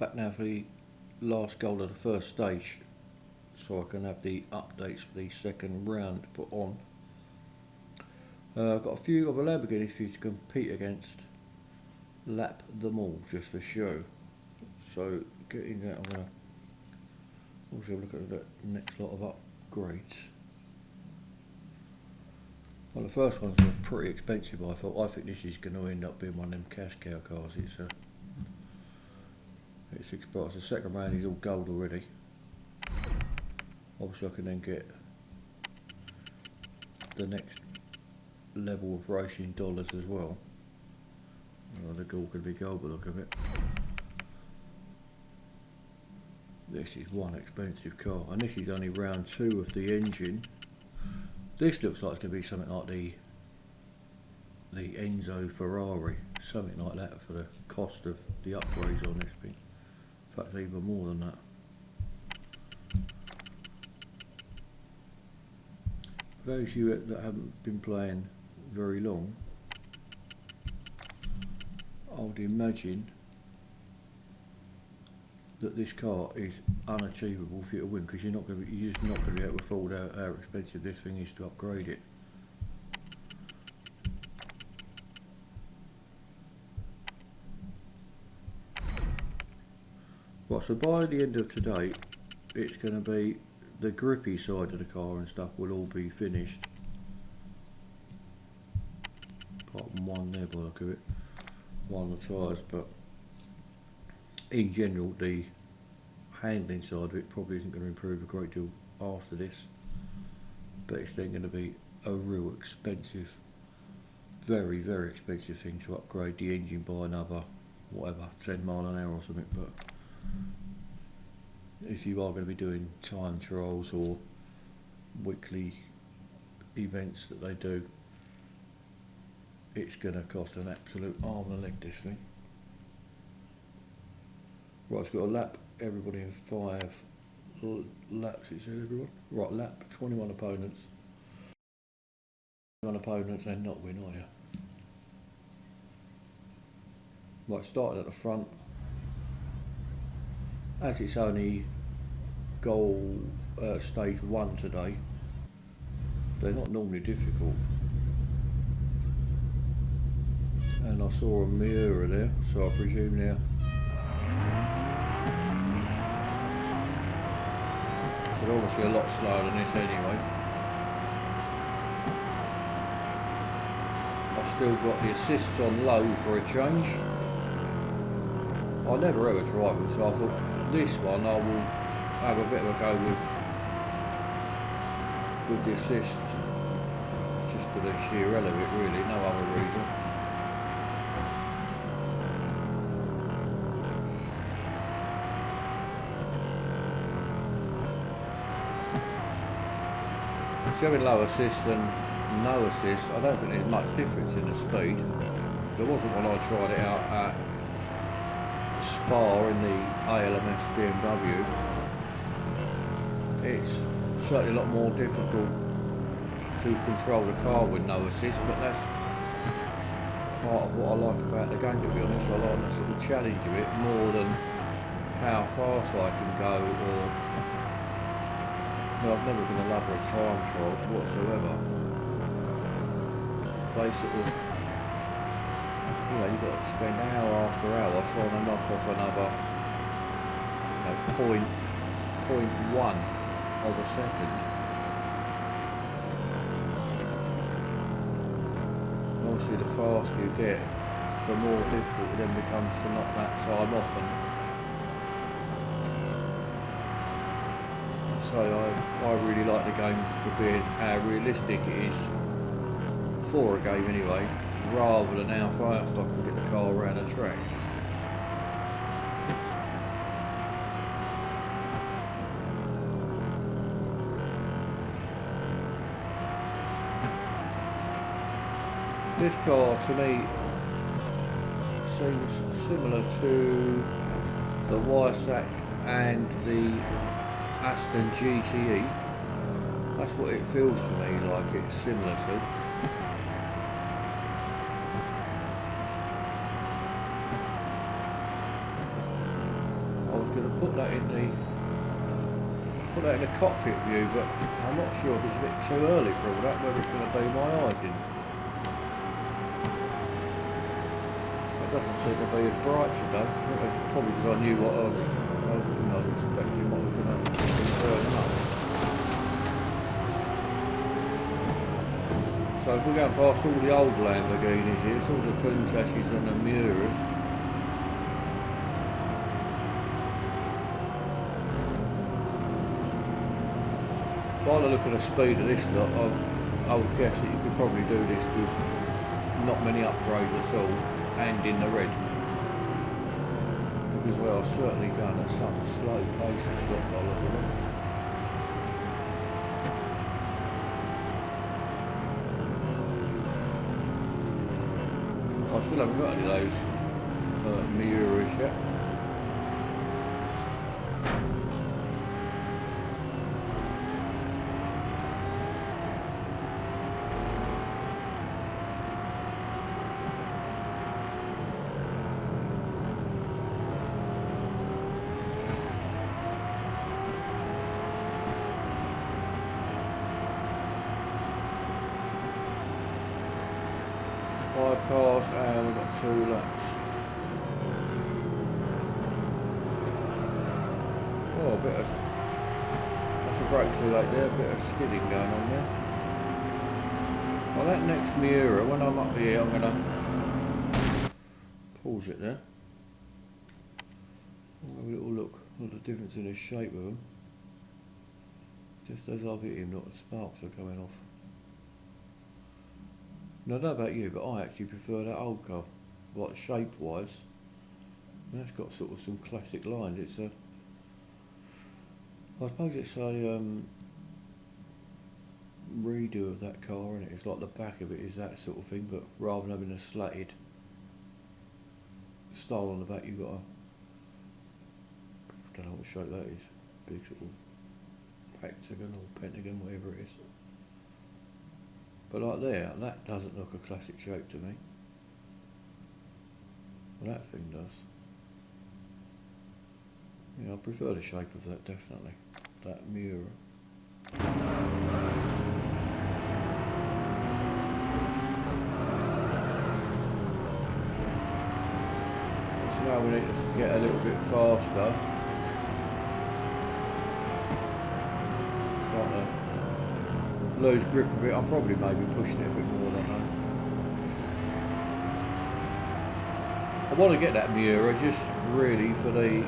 back now for the last goal of the first stage, so I can have the updates for the second round put on. I've got a few other Lamborghinis for you to compete against, lap them all just for show. So getting that, I'm going to also look at the next lot of upgrades. Well, the first one's pretty expensive, I thought. I think this is going to end up being one of them cash cow cars. It's expired. The second round is all gold already. Obviously I can then get the next level of racing dollars as well. Well, they're all going to be gold by the look of it. This is one expensive car, and this is only round 2 of the engine. This looks like it's going to be something like the Enzo Ferrari, something like that for the cost of the upgrades on this thing. In fact, even more than that. For those of you that haven't been playing very long, I would imagine that this car is unachievable for you to win, because you're just not going to be able to afford how expensive this thing is to upgrade it. Right, so by the end of today, it's going to be the grippy side of the car and stuff will all be finished. Apart from one there by the look of it, one of the tyres, but in general the handling side of it probably isn't going to improve a great deal after this, but it's then going to be a real expensive, very expensive thing to upgrade the engine by another whatever 10 mile an hour or something. But if you are going to be doing time trials or weekly events that they do, it's going to cost an absolute arm and a leg, this thing. Right, it's got a lap, everybody in 5 laps, it says everyone. Right, lap, 21 opponents. 21 opponents and not win, are you? Right, starting at the front. As it's only goal stage 1 today, they're not normally difficult. And I saw a Miura there, so I presume now. So they're obviously a lot slower than this anyway. I've still got the assists on low for a change. I never ever drive it, so I thought this one I will have a bit of a go with the assists, just for the sheer hell of it really, no other reason. So having low assist and no assist, I don't think there's much difference in the speed. There wasn't when I tried it out at Spa in the ALMS BMW. It's certainly a lot more difficult to control the car with no assist, but that's part of what I like about the game, to be honest. I like the sort of challenge of it more than how fast I can go, or well, I've never been a lover of time trials whatsoever. They sort of, you know, you've got to spend hour after hour trying to knock off another, you know, 0.1 of a second. And obviously the faster you get, the more difficult it then becomes to knock that time off. And so I really like the game for being how realistic it is, for a game anyway, rather than how fast I can get the car around a track. This car to me seems similar to the Weissach and the Aston GTE. That's what it feels to me like it's similar to. was going to put that in the cockpit view, but I'm not sure if it's a bit too early for all that, whether it's going to do my eyes in. It doesn't seem to be as bright today, probably because I knew what I was expecting, what was going to turn up. So if we're going past all the old Lamborghinis here, it's all the Countach's and the Miuras. By the look at the speed of this lot, I would guess that you could probably do this with not many upgrades at all, and in the red. Because we are certainly going at some slow paces, by the look of it. I still haven't got any of those Miuras yet. Five cars and we've got 2 laps. Oh, a bit of, that's a brake too late there, a bit of skidding going on there. Well, that next Miura, when I'm up here, I'm going to pause it there. Have a little look at the difference in the shape of them. Just as I've hit him, not the sparks are coming off. Now, I don't know about you, but I actually prefer that old car, like shape-wise. That's got sort of some classic lines. It's a, I suppose it's a redo of that car, isn't it? It's like the back of it is that sort of thing, but rather than having a slatted style on the back, you've got a, I don't know what shape that is, big sort of hexagon or pentagon, whatever it is. But like there, that doesn't look a classic shape to me. Well, that thing does. Yeah, I prefer the shape of that, definitely. That Miura. So now we need to get a little bit faster. Start to lose grip a bit. I'm probably maybe pushing it a bit more, I don't know. I want to get that Miura just really for the,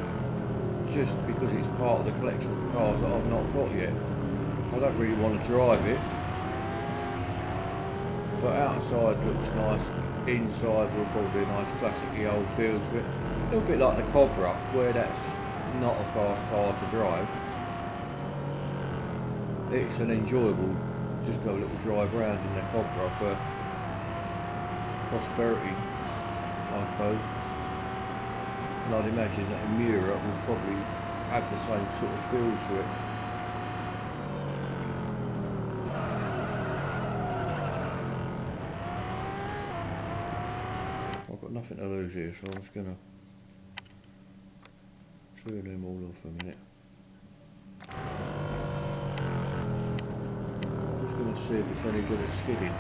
just because it's part of the collection of the cars that I've not got yet. I don't really want to drive it, but outside looks nice. Inside will probably be a nice classic old feel to it. A little bit like the Cobra, where that's not a fast car to drive. It's an enjoyable, just to have a little drive around in the Cobra for prosperity, I suppose. And I'd imagine that a Miura will probably have the same sort of feel to it. I've got nothing to lose here, so I'm just going to turn them all off a minute. Going to see if it's any good at skidding.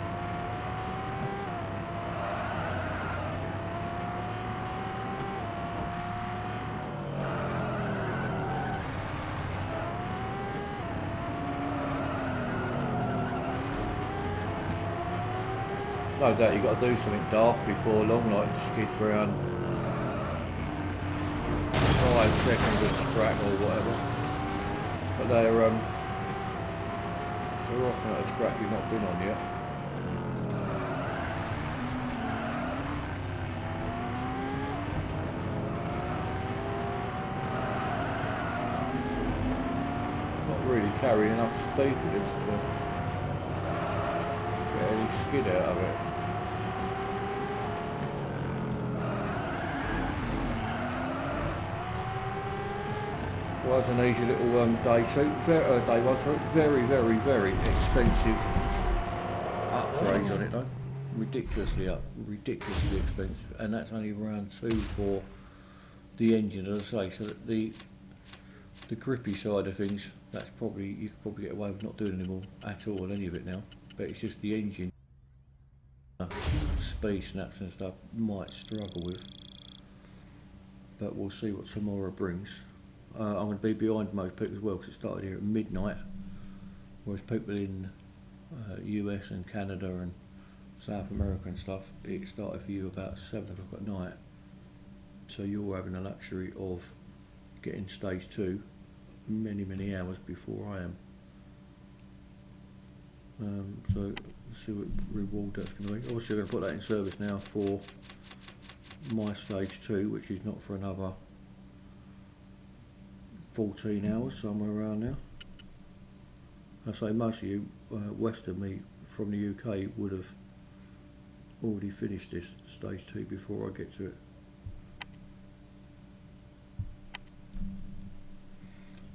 No doubt you've got to do something daft before long, like skid round 5 seconds of track or whatever. But they're often at a track you've not been on yet. Not really carrying enough speed with this to get any skid out of it. Was an easy little day two, day one, sorry. Very, very, very expensive upgrades on it though. Ridiculously expensive, and that's only round 2 for the engine, as I say. So that the the grippy side of things, that's probably, you could probably get away with not doing anymore at all on any of it now. But it's just the engine, speed snaps and stuff might struggle with. But we'll see what tomorrow brings. I'm going to be behind most people as well because it started here at midnight, whereas people in US and Canada and South America and stuff, it started for you about 7 o'clock at night. So you're having the luxury of getting stage 2 many hours before I am. So let's see what reward that's going to be. Obviously I'm going to put that in service now for my stage 2, which is not for another 14 hours, somewhere around now. I say most of you west of me from the UK would have already finished this stage 2 before I get to it.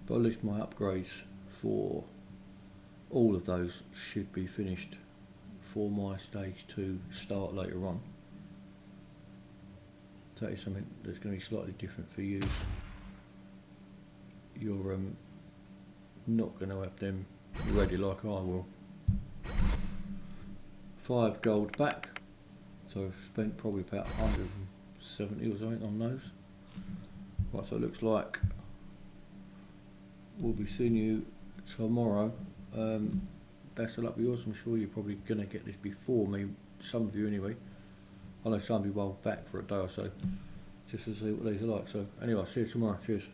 But at least my upgrades for all of those should be finished for my stage 2 start later on. That is something that's going to be slightly different for you. You're not going to have them ready like I will. 5 gold back, so I've spent probably about 170 or something on those. Right, so it looks like we'll be seeing you tomorrow. Best of luck with yours. I'm sure you're probably going to get this before me, some of you anyway. I know some people will back for a day or so just to see what these are like. So anyway, see you tomorrow. Cheers.